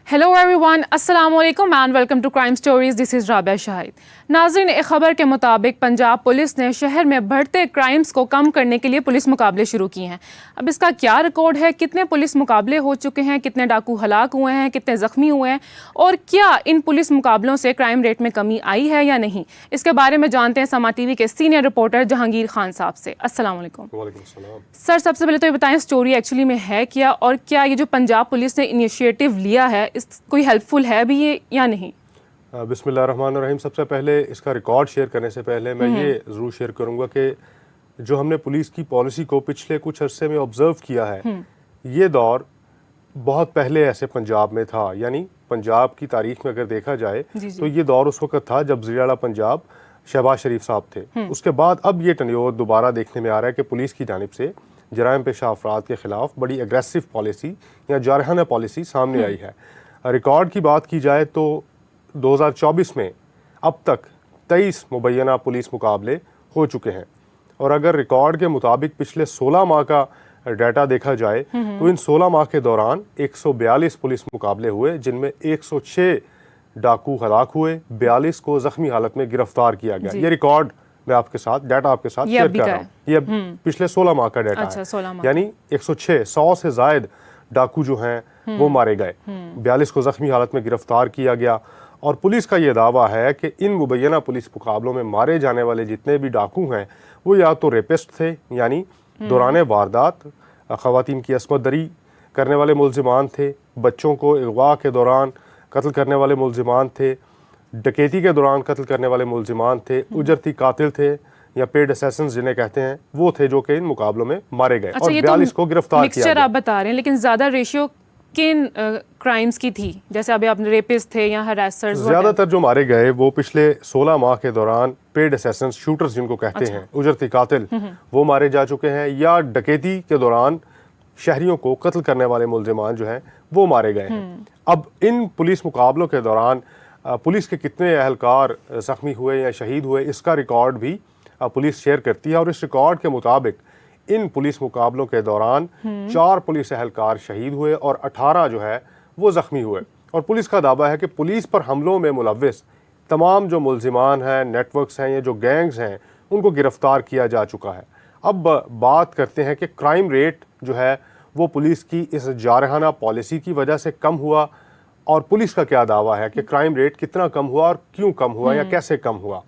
Hello everyone, अस्सलाम वालेकुम and welcome to crime stories. This is Rabia Shahid. नाज़रीन, एक खबर के मुताबिक पंजाब पुलिस ने शहर में बढ़ते क्राइम्स को कम करने के लिए पुलिस मुकाबले शुरू किए हैं। अब इसका क्या रिकॉर्ड है, कितने पुलिस मुकाबले हो चुके हैं, कितने डाकू हलाक हुए हैं, कितने ज़ख्मी हुए हैं और क्या इन पुलिस मुकाबलों से क्राइम रेट में कमी आई है या नहीं, इसके बारे में जानते हैं समा टीवी के सीनियर रिपोर्टर जहांगीर खान साहब से। अस्सलाम वालेकुम। वालेकुम सलाम। सर, सबसे पहले तो ये बताएं स्टोरी एक्चुअली में है क्या, और क्या ये जो पंजाब पुलिस ने इनिशिएटिव लिया है इस कोई हेल्पफुल है भी ये या नहीं? बिस्मिल्लाहिर्रहमानिर्रहीम। सबसे पहले इसका रिकॉर्ड शेयर करने से पहले मैं ये ज़रूर शेयर करूँगा कि जो हमने पुलिस की पॉलिसी को पिछले कुछ अरसे में ऑब्ज़र्व किया है, ये दौर बहुत पहले ऐसे पंजाब में था। यानी पंजाब की तारीख में अगर देखा जाए तो ये दौर उस वक्त था जब ज़ीर-ए-आला पंजाब शहबाज शरीफ साहब थे। उसके बाद अब ये टन्योर दोबारा देखने में आ रहा है कि पुलिस की जानिब से जराइम पेशा अफराद के ख़िलाफ़ बड़ी एग्रेसिव पॉलिसी या जारहाना पॉलिसी सामने आई है। रिकॉर्ड की बात की जाए तो 2024 में अब तक 23 मुबैना पुलिस मुकाबले हो चुके हैं, और अगर रिकॉर्ड के मुताबिक पिछले 16 माह का डाटा देखा जाए तो इन 16 माह के दौरान 142 पुलिस मुकाबले हुए, जिनमें 106 डाकू हलाक हुए, 42 को जख्मी हालत में गिरफ्तार किया गया। ये रिकॉर्ड मैं आपके साथ डाटा आपके साथ शेयर कर रहा हूँ। ये पिछले 16 माह का डाटा है, यानी 106 100 से जायद डाकू जो हैं वो मारे गए, 42 को जख्मी हालत में गिरफ्तार किया गया। और पुलिस का ये दावा है कि इन मुबैना पुलिस मुकाबलों में मारे जाने वाले जितने भी डाकू हैं वो या तो रेपिस्ट थे, यानी दौरान वारदात ख़वातीन की असमत दरी करने वाले मुल्ज़िमान थे, बच्चों को अगवा के दौरान कत्ल करने वाले मुल्ज़िमान थे, डकैती के दौरान कत्ल करने वाले मुल्ज़िमान थे, उजरती कातिल थे या पेड असैसिन्स जिन्हें कहते हैं, वो थे जो कि इन मुकाबलों में मारे गए। और 42 को गिरफ्तार किया गया। आप बता रहे हैं, लेकिन ज़्यादा रेशियो किन क्राइम्स की थी? जैसे अभी आपने रेपिस्ट थे या हरासर्स, ज़्यादातर जो मारे गए वो पिछले 16 माह के दौरान पेड असैसिन्स, शूटर्स जिनको कहते हैं, उजरती कातिल, वो मारे जा चुके हैं, या डकैती के दौरान शहरियों को कत्ल करने वाले मुल्ज़िमान जो हैं वो मारे गए हैं। अब इन पुलिस मुकाबलों के दौरान पुलिस के कितने अहलकार ज़ख्मी हुए या शहीद हुए, इसका रिकॉर्ड भी पुलिस शेयर करती है। और इस रिकॉर्ड के मुताबिक इन पुलिस मुकाबलों के दौरान 4 पुलिस अहलकार शहीद हुए और 18 जो है वो ज़ख्मी हुए। और पुलिस का दावा है कि पुलिस पर हमलों में मुलव्विस तमाम जो मुल्ज़िमान हैं, नेटवर्क्स हैं, ये जो गैंग्स हैं, उनको गिरफ्तार किया जा चुका है। अब बात करते हैं कि क्राइम रेट जो है वो पुलिस की इस जारहाना पॉलिसी की वजह से कम हुआ, और पुलिस का क्या दावा है कि क्राइम रेट कितना कम हुआ और क्यों कम हुआ या कैसे कम हुआ।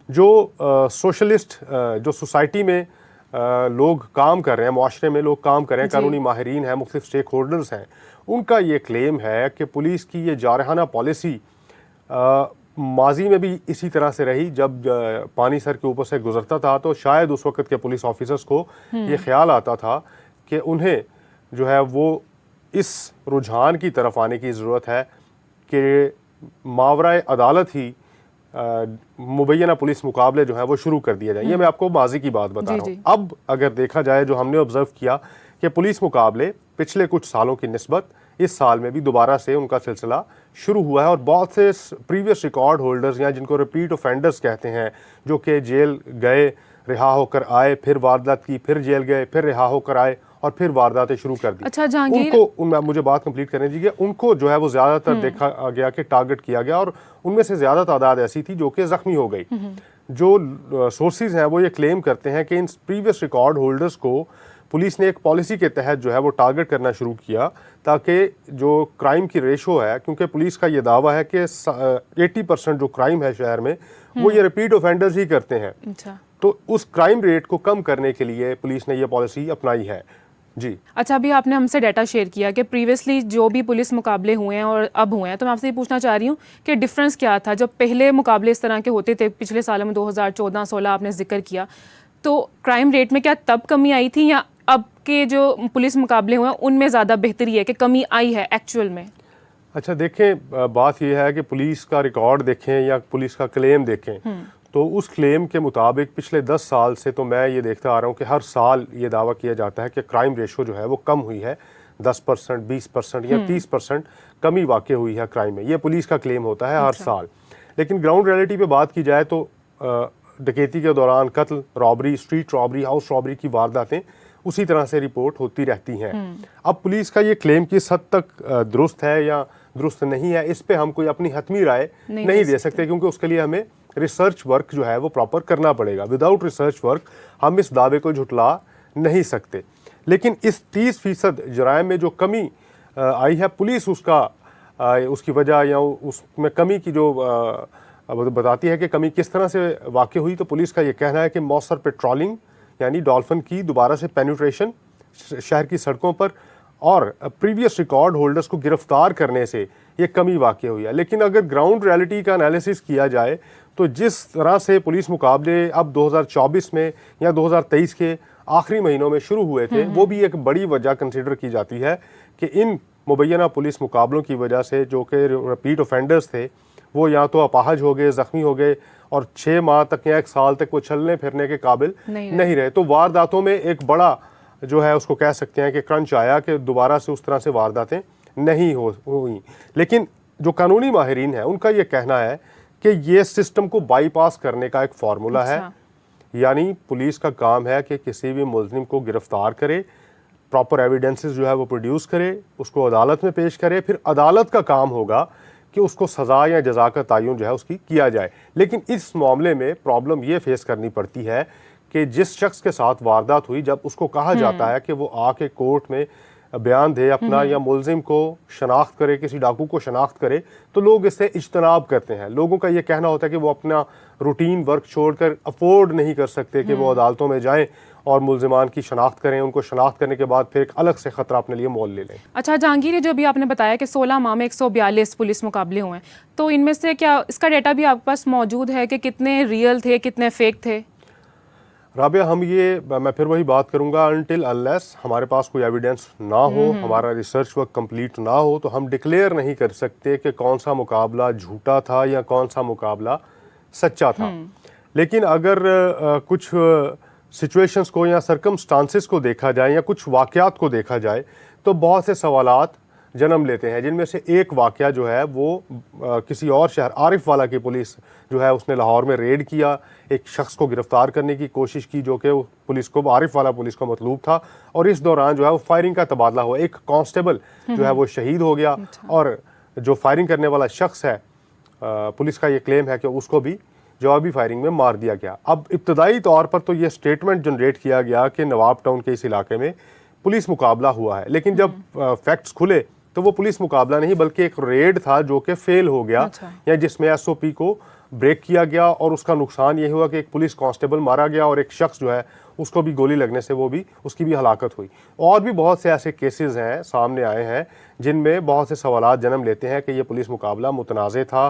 जो सोशलिस्ट जो सोसाइटी में लोग काम कर रहे हैं, मुआशरे में लोग काम कर रहे हैं, कानूनी माहिरीन हैं, मुख्तलिफ स्टेक होल्डर्स हैं, उनका ये क्लेम है कि पुलिस की ये जारहाना पॉलिसी माजी में भी इसी तरह से रही। जब पानी सर के ऊपर से गुजरता था तो शायद उस वक्त के पुलिस ऑफिसर्स को ये ख्याल आता था कि उन्हें जो है वो इस रुझान की तरफ आने की ज़रूरत है कि मावरा अदालत ही मुबैना पुलिस मुकाबले जो है वो शुरू कर दिया जाए। ये मैं आपको माजी की बात बता रहा हूँ। अब अगर देखा जाए, जो हमने ऑब्जर्व किया कि पुलिस मुकाबले पिछले कुछ सालों की निस्बत इस साल में भी दोबारा से उनका सिलसिला शुरू हुआ है, और बहुत से प्रीवियस रिकॉर्ड होल्डर्स या जिनको रिपीट ऑफेंडर्स कहते हैं, जो कि जेल गए, रिहा होकर आए, फिर वारदात की, फिर जेल गए, फिर रिहा होकर आए और फिर वारदातें शुरू कर दी। अच्छा जहांगीर, उनको मुझे बात कंप्लीट करने दीजिए। उनको जो है वो ज़्यादातर देखा गया कि टारगेट किया गया, और उनमें से ज़्यादा तादाद ऐसी थी जो कि ज़ख्मी हो गई। जो सोर्सेज हैं वो ये क्लेम करते हैं कि इन प्रीवियस रिकॉर्ड होल्डर्स को पुलिस ने एक पॉलिसी के तहत जो है वो टारगेट करना शुरू किया, ताकि जो क्राइम की रेशो है, क्योंकि पुलिस का ये दावा है कि 80% जो क्राइम है शहर में वो ये रिपीट ऑफेंडर्स ही करते हैं। तो उस क्राइम रेट को कम करने के लिए पुलिस ने ये पॉलिसी अपनाई है। जी अच्छा, अभी आपने हमसे डाटा शेयर किया कि प्रीवियसली जो भी पुलिस मुकाबले हुए हैं और अब हुए हैं, तो मैं आपसे ये पूछना चाह रही हूँ कि डिफरेंस क्या था। जब पहले मुकाबले इस तरह के होते थे पिछले सालों में, 2014-16 आपने जिक्र किया, तो क्राइम रेट में क्या तब कमी आई थी, या अब के जो पुलिस मुकाबले हुए हैं उनमें ज़्यादा बेहतरी है कि कमी आई है एक्चुअल में? अच्छा देखें, बात यह है कि पुलिस का रिकॉर्ड देखें या पुलिस का क्लेम देखें, तो उस क्लेम के मुताबिक पिछले 10 साल से तो मैं ये देखता आ रहा हूँ कि हर साल ये दावा किया जाता है कि क्राइम रेशो जो है वो कम हुई है। 10%, 20% या 30% कमी वाक़ई हुई है क्राइम में। ये पुलिस का क्लेम होता है हर साल। लेकिन ग्राउंड रियलिटी पे बात की जाए तो डकैती के दौरान कत्ल, robbery, street robbery, house robbery की वारदातें उसी तरह से रिपोर्ट होती रहती हैं। अब पुलिस का ये क्लेम किस हद तक दुरुस्त है या दुरुस्त नहीं है, इस पे हम कोई अपनी हतमी राय नहीं दे सकते, क्योंकि उसके लिए हमें रिसर्च वर्क जो है वो प्रॉपर करना पड़ेगा। विदाउट रिसर्च वर्क हम इस दावे को झुटला नहीं सकते। लेकिन इस 30% जराइम में जो कमी आई है, पुलिस उसकी वजह या उसमें कमी की जो बताती है कि कमी किस तरह से वाक़ हुई, तो पुलिस का ये कहना है कि मौसर पेट्रोलिंग यानी डॉल्फिन की दोबारा से पेनिट्रेशन शहर की सड़कों पर और प्रीवियस रिकॉर्ड होल्डर्स को गिरफ्तार करने से ये कमी वाक़ हुई है। लेकिन अगर ग्राउंड रियलिटी का एनालिसिस किया जाए तो जिस तरह से पुलिस मुकाबले अब 2024 में या 2023 के आखिरी महीनों में शुरू हुए थे, वो भी एक बड़ी वजह कंसिडर की जाती है कि इन मुबैना पुलिस मुकाबलों की वजह से जो कि रिपीट ऑफेंडर्स थे वो या तो अपाहज हो गए, ज़ख्मी हो गए और 6 माह तक या 1 साल तक वो चलने फिरने के काबिल नहीं रहे। तो वारदातों में एक बड़ा जो है उसको कह सकते हैं कि क्रंच आया कि दोबारा से उस तरह से वारदातें नहीं हुई। लेकिन जो कानूनी माहिरीन हैं उनका ये कहना है कि ये सिस्टम को बाईपास करने का एक फार्मूला है, यानी पुलिस का काम है कि किसी भी मुल्ज़िम को गिरफ्तार करे, प्रॉपर एविडेंसेस जो है वो प्रोड्यूस करे, उसको अदालत में पेश करे, फिर अदालत का काम होगा कि उसको सज़ा या जज़ा का तयन जो है उसकी किया जाए। लेकिन इस मामले में प्रॉब्लम ये फेस करनी पड़ती है कि जिस शख्स के साथ वारदात हुई, जब उसको कहा जाता है कि वो आके कोर्ट में बयान दे अपना या मुल्जिम को शनाख्त करे, किसी डाकू को शनाख्त करे, तो लोग इससे इज्तनाब करते हैं। लोगों का ये कहना होता है कि वो अपना रूटीन वर्क छोड़कर अफोर्ड नहीं कर सकते कि वो अदालतों में जाएं और मुल्जिमान की शनाख्त करें, उनको शनाख्त करने के बाद फिर एक अलग से ख़तरा अपने लिए मोल ले लें। अच्छा जहांगीर, जो भी आपने बताया कि 16 माह में 142 पुलिस मुकाबले हुए हैं, तो इनमें से क्या इसका डेटा भी आपके पास मौजूद है कि कितने रियल थे, कितने फेक थे? राबिया, मैं फिर वही बात करूंगा, अनटिल अनलेस हमारे पास कोई एविडेंस ना हो, हमारा रिसर्च वर्क कंप्लीट ना हो, तो हम डिक्लेयर नहीं कर सकते कि कौन सा मुकाबला झूठा था या कौन सा मुकाबला सच्चा था। लेकिन अगर कुछ सिचुएशंस को या सरकमस्टांसेस को देखा जाए या कुछ वाक़यात को देखा जाए तो बहुत से सवालात जन्म लेते हैं, जिनमें से एक वाक़या जो है वो किसी और शहर, आरिफ वाला की पुलिस जो है उसने लाहौर में रेड किया, एक शख्स को गिरफ्तार करने की कोशिश की जो कि पुलिस को, आरिफ वाला पुलिस को मतलूब था, और इस दौरान जो है वो फायरिंग का तबादला हुआ, एक कांस्टेबल जो है वो शहीद हो गया और जो फायरिंग करने वाला शख्स है पुलिस का ये क्लेम है कि उसको भी जवाबी फायरिंग में मार दिया गया। अब इब्तदाई तौर पर तो ये स्टेटमेंट जनरेट किया गया कि नवाब टाउन के इस इलाके में पुलिस मुकाबला हुआ है, लेकिन जब फैक्ट्स खुले तो वो पुलिस मुकाबला नहीं बल्कि एक रेड था जो कि फेल हो गया, या जिसमें एसओपी को ब्रेक किया गया और उसका नुकसान ये हुआ कि एक पुलिस कांस्टेबल मारा गया और एक शख्स जो है उसको भी गोली लगने से उसकी भी हलाकत हुई। और भी बहुत से ऐसे केसेस हैं सामने आए हैं जिनमें बहुत से सवालात जन्म लेते हैं कि ये पुलिस मुकाबला मुतनाज़े था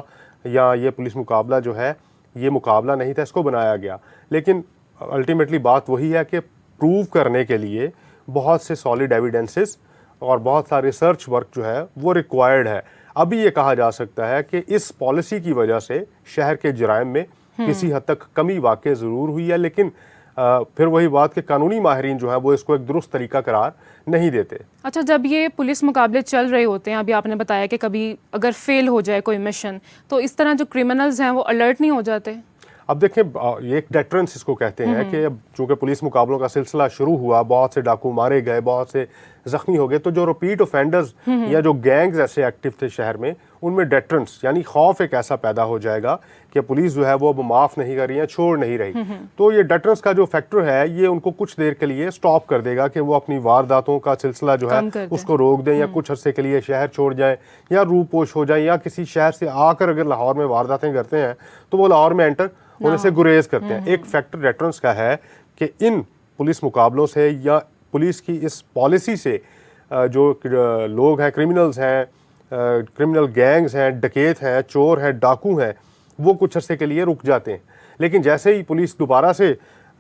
या ये पुलिस मुकाबला जो है ये मुकाबला नहीं था, इसको बनाया गया। लेकिन अल्टीमेटली बात वही है कि प्रूव करने के लिए बहुत से सॉलिड एविडेंसेस और बहुत सारा रिसर्च वर्क जो है वो रिक्वायर्ड है। अभी ये कहा जा सकता है कि इस पॉलिसी की वजह से शहर के जराइम में किसी हद तक कमी वाक़ई ज़रूर हुई है, लेकिन फिर वही बात कि कानूनी माहिरीन जो है वो इसको एक दुरुस्त तरीका करार नहीं देते। अच्छा, जब ये पुलिस मुकाबले चल रहे होते हैं, अभी आपने बताया कि कभी अगर फेल हो जाए कोई मिशन, तो इस तरह जो क्रिमिनल्स हैं वो अलर्ट नहीं हो जाते? अब देखें, ये एक डेटरेंस इसको कहते हैं कि अब चूँकि पुलिस मुकाबलों का सिलसिला शुरू हुआ, बहुत से डाकू मारे गए, बहुत से ज़ख्मी हो गए, तो जो रिपीट ऑफेंडर्स या जो गैंग्स ऐसे एक्टिव थे शहर में, उनमें डेटरेंस यानी खौफ एक ऐसा पैदा हो जाएगा कि पुलिस जो है वो अब माफ़ नहीं कर रही है, छोड़ नहीं रही। तो ये डेटरेंस का जो फैक्टर है ये उनको कुछ देर के लिए स्टॉप कर देगा कि वो अपनी वारदातों का सिलसिला जो है उसको रोक दें या कुछ अरसे के लिए शहर छोड़ जाएं या रूपोश हो जाएं, या किसी शहर से आकर अगर लाहौर में वारदातें करते हैं तो वो लाहौर में एंटर होने से गुरेज करते हैं। एक फैक्टर डेटरेंस का है कि इन पुलिस मुकाबलों से या पुलिस की इस पॉलिसी से जो लोग हैं, क्रिमिनल्स हैं, क्रिमिनल गैंग्स हैं, डकैत हैं, चोर हैं, डाकू हैं, वो कुछ अरसे के लिए रुक जाते हैं। लेकिन जैसे ही पुलिस दोबारा से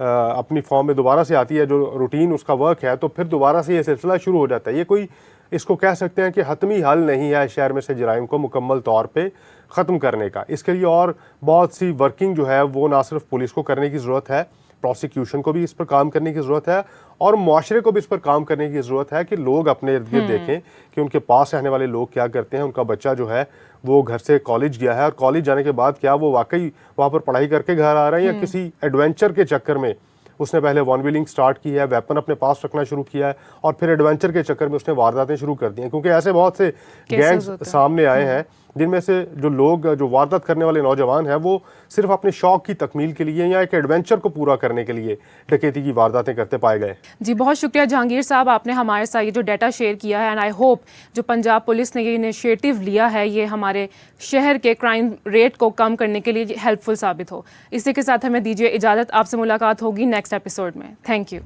अपनी फॉर्म में दोबारा से आती है, जो रूटीन उसका वर्क है, तो फिर दोबारा से ये सिलसिला शुरू हो जाता है। ये कोई इसको कह सकते हैं कि हतमी हल नहीं है शहर में से जराइम को मुकम्मल तौर पे ख़त्म करने का। इसके लिए और बहुत सी वर्किंग जो है वो ना सिर्फ पुलिस को करने की ज़रूरत है, प्रोसिक्यूशन को भी इस पर काम करने की ज़रूरत है और मुआशरे को भी इस पर काम करने की ज़रूरत है कि लोग अपने इर्द गिर्द देखें कि उनके पास रहने वाले लोग क्या करते हैं। उनका बच्चा जो है वो घर से कॉलेज गया है और कॉलेज जाने के बाद क्या वो वाकई वहाँ पर पढ़ाई करके घर आ रहा है या किसी एडवेंचर के चक्कर में उसने पहले वन व्हीलिंग स्टार्ट की है, वेपन अपने पास रखना शुरू किया है और फिर एडवेंचर के चक्कर में उसने वारदातें शुरू कर दी हैं। क्योंकि ऐसे बहुत से गैंग्स सामने आए हैं जिनमें से जो लोग जो वारदात करने वाले नौजवान हैं वो सिर्फ अपने शौक की तकमील के लिए या एक एडवेंचर को पूरा करने के लिए डकैती की वारदातें करते पाए गए। जी बहुत शुक्रिया जहांगीर साहब, आपने हमारे साथ ये जो डाटा शेयर किया है एंड आई होप जो पंजाब पुलिस ने ये इनिशिएटिव लिया है ये हमारे शहर के क्राइम रेट को कम करने के लिए हेल्पफुल साबित हो। इसी के साथ हमें दीजिए इजाज़त, आपसे मुलाकात होगी नेक्स्ट एपिसोड में। Thank you.